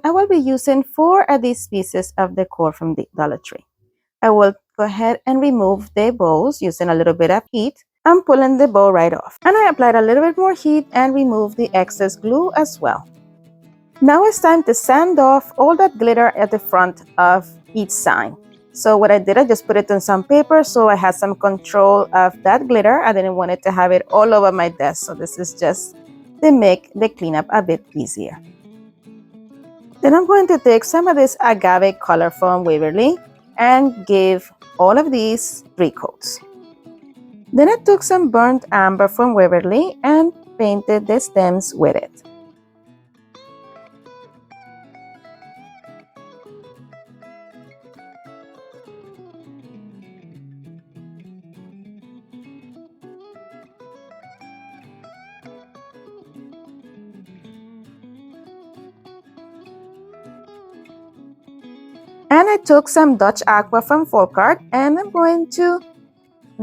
I will be using 4 of these pieces of decor from the Dollar Tree. I will go ahead and remove the bows using a little bit of heat. I'm pulling the bow right off. And I applied a little bit more heat and removed the excess glue as well. Now it's time to sand off all that glitter at the front of each sign. So what I did, I just put it on some paper so I had some control of that glitter. I didn't want it to have it all over my desk. So this is just to make the cleanup a bit easier. Then I'm going to take some of this agave color from Waverly and give all of these 3 coats. Then I took some burnt amber from Waverly and painted the stems with it. And I took some Dutch Aqua from Folkart and I'm going to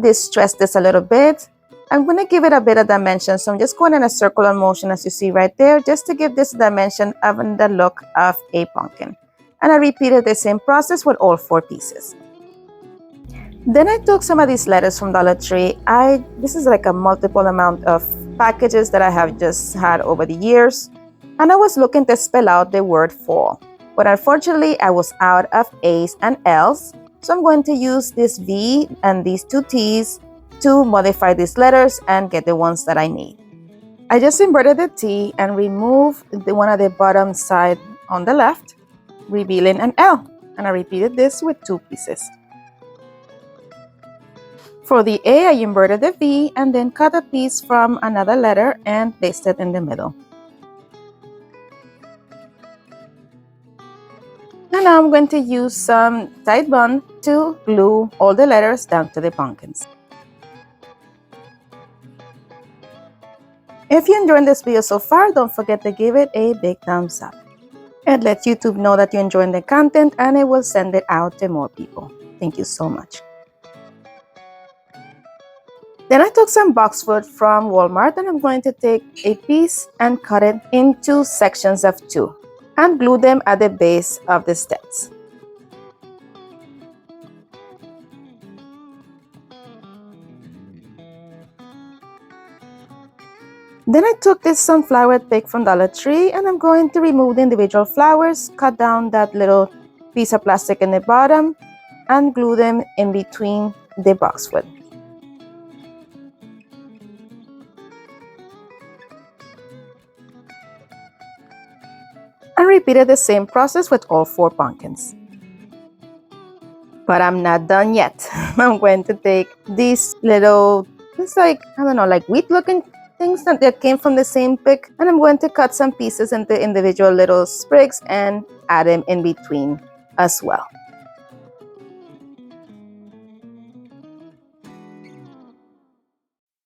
distress this a little bit. I'm going to give it a bit of dimension. So I'm just going in a circular motion as you see right there, just to give this dimension of the look of a pumpkin. And I repeated the same process with all 4 pieces. Then I took some of these letters from Dollar Tree. This is like a multiple amount of packages that I have just had over the years. And I was looking to spell out the word fall. But unfortunately, I was out of A's and L's. So I'm going to use this V and these 2 T's to modify these letters and get the ones that I need. I just inverted the T and removed one of the bottom side on the left, revealing an L. And I repeated this with 2 pieces. For the A, I inverted the V and then cut a piece from another letter and placed it in the middle. And now I'm going to use some Tide Bond to glue all the letters down to the pumpkins. If you enjoyed this video so far, don't forget to give it a big thumbs up. It lets YouTube know that you're enjoying the content and it will send it out to more people. Thank you so much. Then I took some boxwood from Walmart and I'm going to take a piece and cut it into sections of 2. And glue them at the base of the steps. Then I took this sunflower pick from Dollar Tree and I'm going to remove the individual flowers, cut down that little piece of plastic in the bottom, and glue them in between the boxwood. And repeated the same process with all 4 pumpkins. But I'm not done yet. I'm going to take these little, it's like, I don't know, like wheat looking things that came from the same pick. And I'm going to cut some pieces into individual little sprigs and add them in between as well.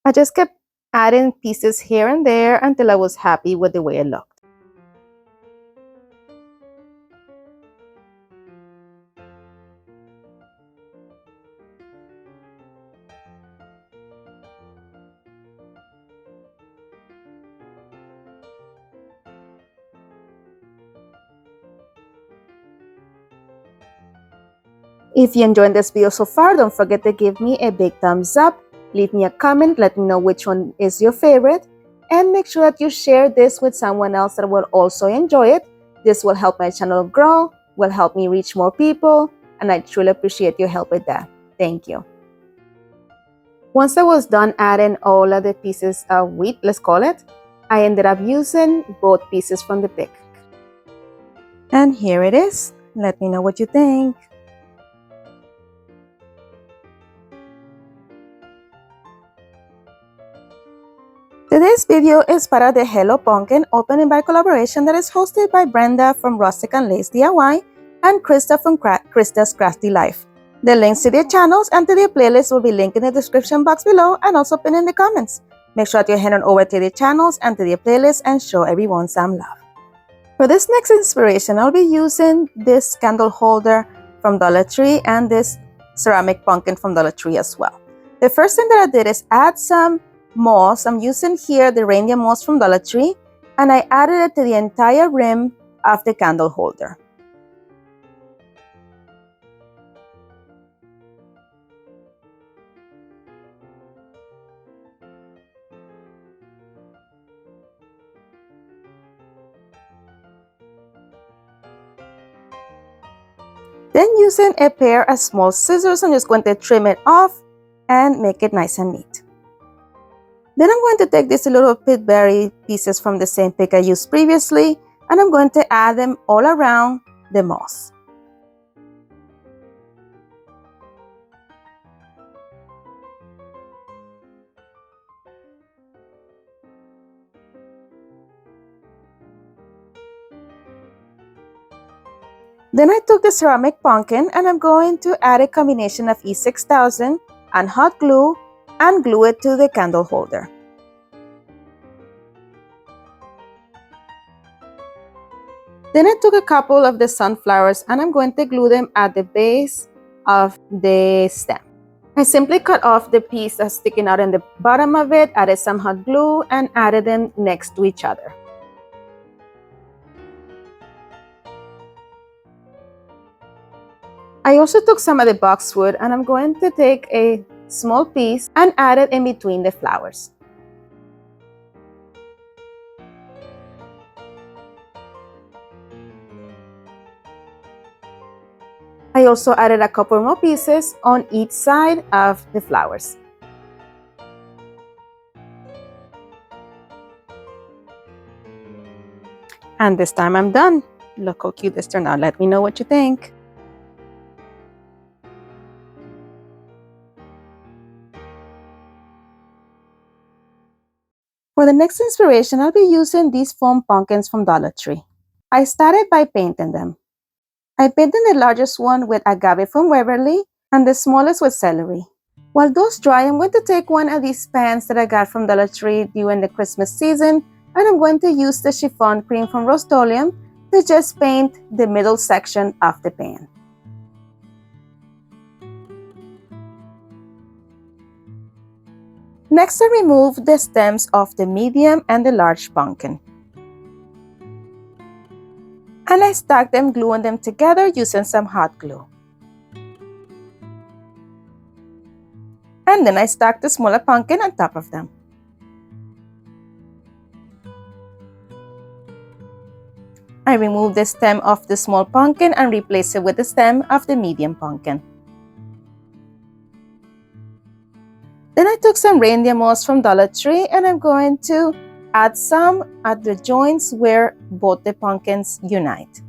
I just kept adding pieces here and there until I was happy with the way it looked. If you enjoyed this video so far, don't forget to give me a big thumbs up, leave me a comment, let me know which one is your favorite, and make sure that you share this with someone else that will also enjoy it. This will help my channel grow, will help me reach more people, and I truly appreciate your help with that. Thank you. Once I was done adding all of the pieces of wheat, let's call it, I ended up using both pieces from the pick. And here it is. Let me know what you think. Today's video is part of the Hello Pumpkin opening by collaboration that is hosted by Brenda from Rustic and Lace DIY and Krista from Krista's Crafty Life. The links to their channels and to their playlist will be linked in the description box below and also pinned in the comments. Make sure that you head on over to their channels and to their playlist and show everyone some love. For this next inspiration, I'll be using this candle holder from Dollar Tree and this ceramic pumpkin from Dollar Tree as well. The first thing that I did is add some moss. I'm using here the reindeer moss from Dollar Tree, and I added it to the entire rim of the candle holder. Then using a pair of small scissors, I'm just going to trim it off and make it nice and neat. Then I'm going to take these little pitberry pieces from the same pick I used previously, and I'm going to add them all around the moss. Then I took the ceramic pumpkin and I'm going to add a combination of E6000 and hot glue and glue it to the candle holder. Then I took a couple of the sunflowers and I'm going to glue them at the base of the stem. I simply cut off the piece that's sticking out in the bottom of it, added some hot glue, and added them next to each other. I also took some of the boxwood and I'm going to take a small piece and add it in between the flowers. I also added a couple more pieces on each side of the flowers. And this time I'm done. Look how cute this turned out. Let me know what you think. For the next inspiration, I'll be using these foam pumpkins from Dollar Tree. I started by painting them. I painted the largest one with agave from Waverly and the smallest with celery. While those dry, I'm going to take one of these pans that I got from Dollar Tree during the Christmas season, and I'm going to use the chiffon cream from Rust-Oleum to just paint the middle section of the pan. Next, I remove the stems of the medium and the large pumpkin. And I stack them, gluing them together using some hot glue. And then I stack the smaller pumpkin on top of them. I remove the stem of the small pumpkin and replace it with the stem of the medium pumpkin. Then I took some reindeer moss from Dollar Tree and I'm going to add some at the joints where both the pumpkins unite.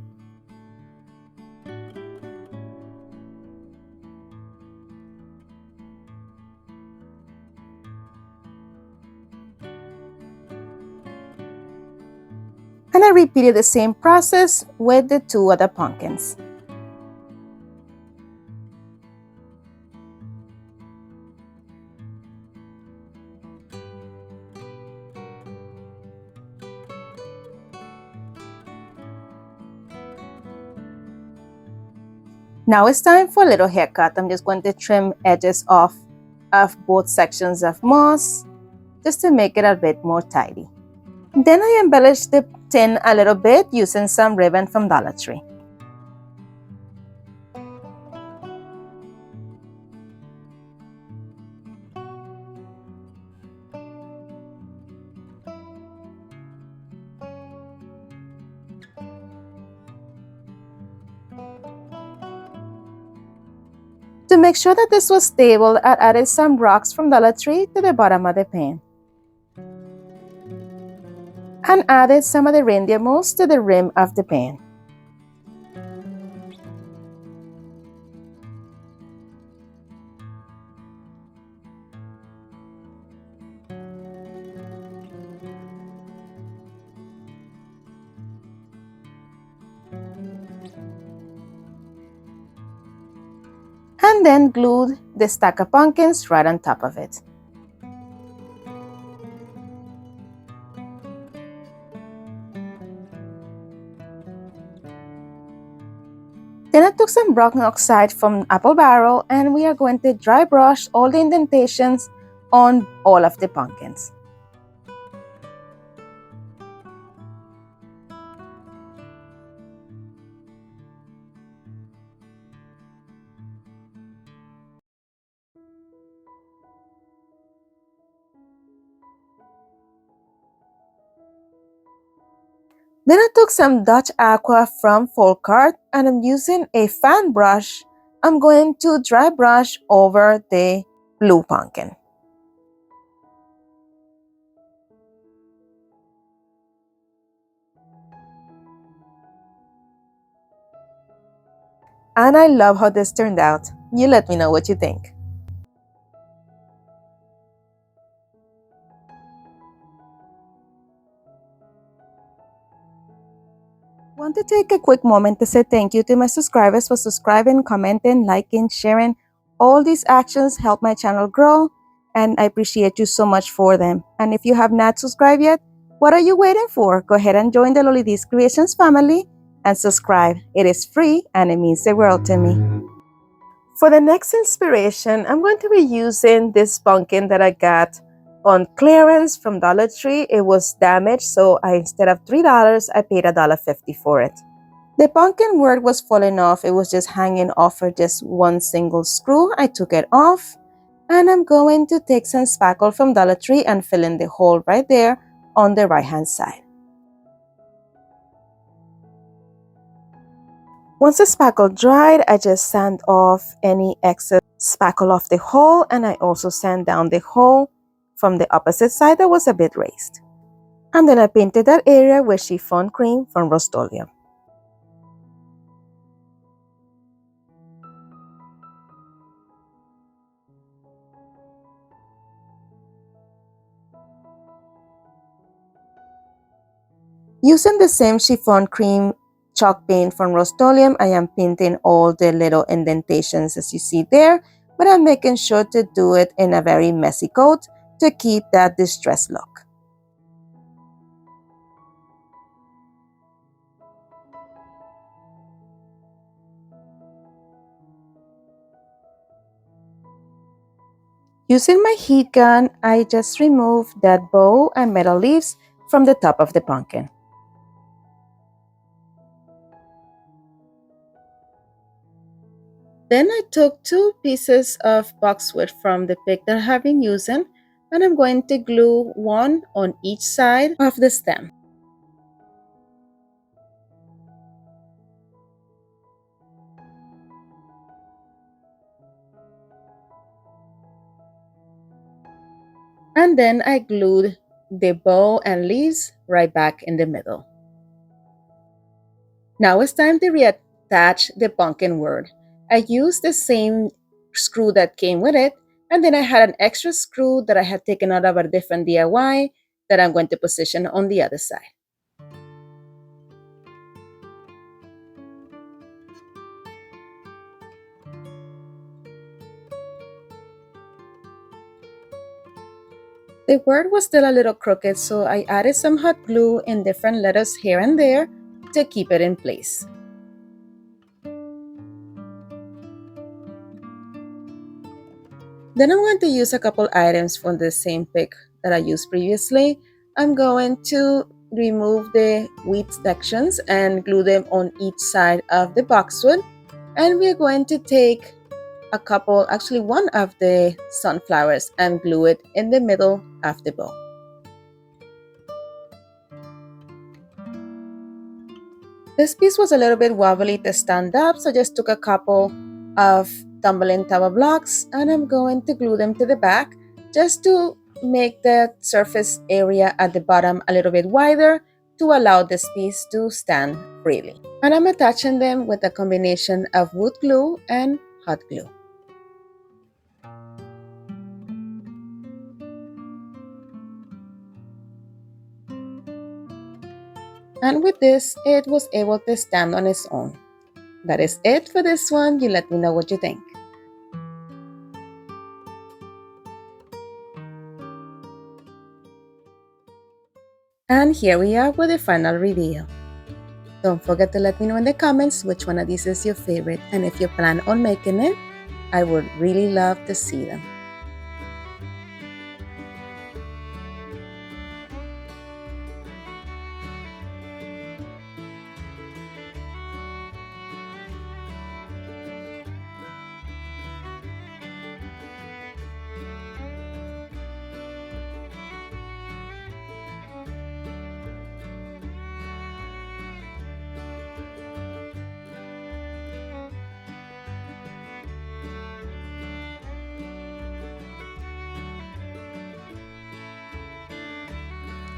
And I repeated the same process with the two other pumpkins. Now it's time for a little haircut. I'm just going to trim edges off of both sections of moss just to make it a bit more tidy. Then I embellished the tin a little bit using some ribbon from Dollar Tree. To make sure that this was stable, I added some rocks from Dollar Tree to the bottom of the pan. And added some of the reindeer moss to the rim of the pan. And then glued the stack of pumpkins right on top of it. Then I took some brown oxide from apple barrel and we are going to dry brush all the indentations on all of the pumpkins. Then I took some Dutch Aqua from Folk Art and I'm using a fan brush. I'm going to dry brush over the blue pumpkin. And I love how this turned out. You let me know what you think. Want to take a quick moment to say thank you to my subscribers for subscribing, commenting, liking, sharing. All these actions help my channel grow and I appreciate you so much for them. And if you have not subscribed yet, what are you waiting for? Go ahead and join the Lolly's Creations family and subscribe. It is free and it means the world to me. For the next inspiration, I'm going to be using this pumpkin that I got on clearance from Dollar Tree. It was damaged, so instead of $3, I paid $1.50 for it. The pumpkin word was falling off. It was just hanging off for just one single screw. I took it off, and I'm going to take some spackle from Dollar Tree and fill in the hole right there on the right-hand side. Once the spackle dried, I just sand off any excess spackle off the hole, and I also sand down the hole from the opposite side that was a bit raised. And then I painted that area with chiffon cream from Rust-Oleum. Using the same chiffon cream chalk paint from Rust-Oleum, I am painting all the little indentations as you see there, but I'm making sure to do it in a very messy coat to keep that distressed look. Using my heat gun, I just removed that bow and metal leaves from the top of the pumpkin. Then I took 2 pieces of boxwood from the pick that I have been using, and I'm going to glue one on each side of the stem. And then I glued the bow and leaves right back in the middle. Now it's time to reattach the pumpkin word. I used the same screw that came with it, and then I had an extra screw that I had taken out of a different DIY that I'm going to position on the other side. The word was still a little crooked, so I added some hot glue in different letters here and there to keep it in place. Then I'm going to use a couple items from the same pick that I used previously. I'm going to remove the wheat sections and glue them on each side of the boxwood. And we're going to take a couple, actually one of the sunflowers, and glue it in the middle of the bow. This piece was a little bit wobbly to stand up, so I just took a couple of tumbling tower blocks and I'm going to glue them to the back just to make the surface area at the bottom a little bit wider to allow this piece to stand freely. And I'm attaching them with a combination of wood glue and hot glue. And with this, it was able to stand on its own. That is it for this one. You let me know what you think. And here we are with the final reveal. Don't forget to let me know in the comments which one of these is your favorite, and if you plan on making it, I would really love to see them.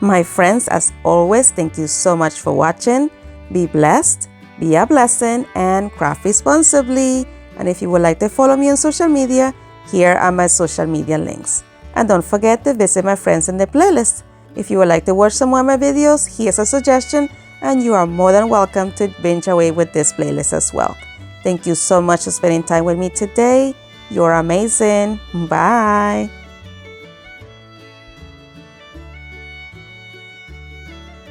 My friends, as always, thank you so much for watching. Be blessed, be a blessing, and craft responsibly. And if you would like to follow me on social media, here are my social media links. And don't forget to visit my friends in the playlist. If you would like to watch some more of my videos, here's a suggestion, and you are more than welcome to binge away with this playlist as well. Thank you so much for spending time with me today. You're amazing. Bye.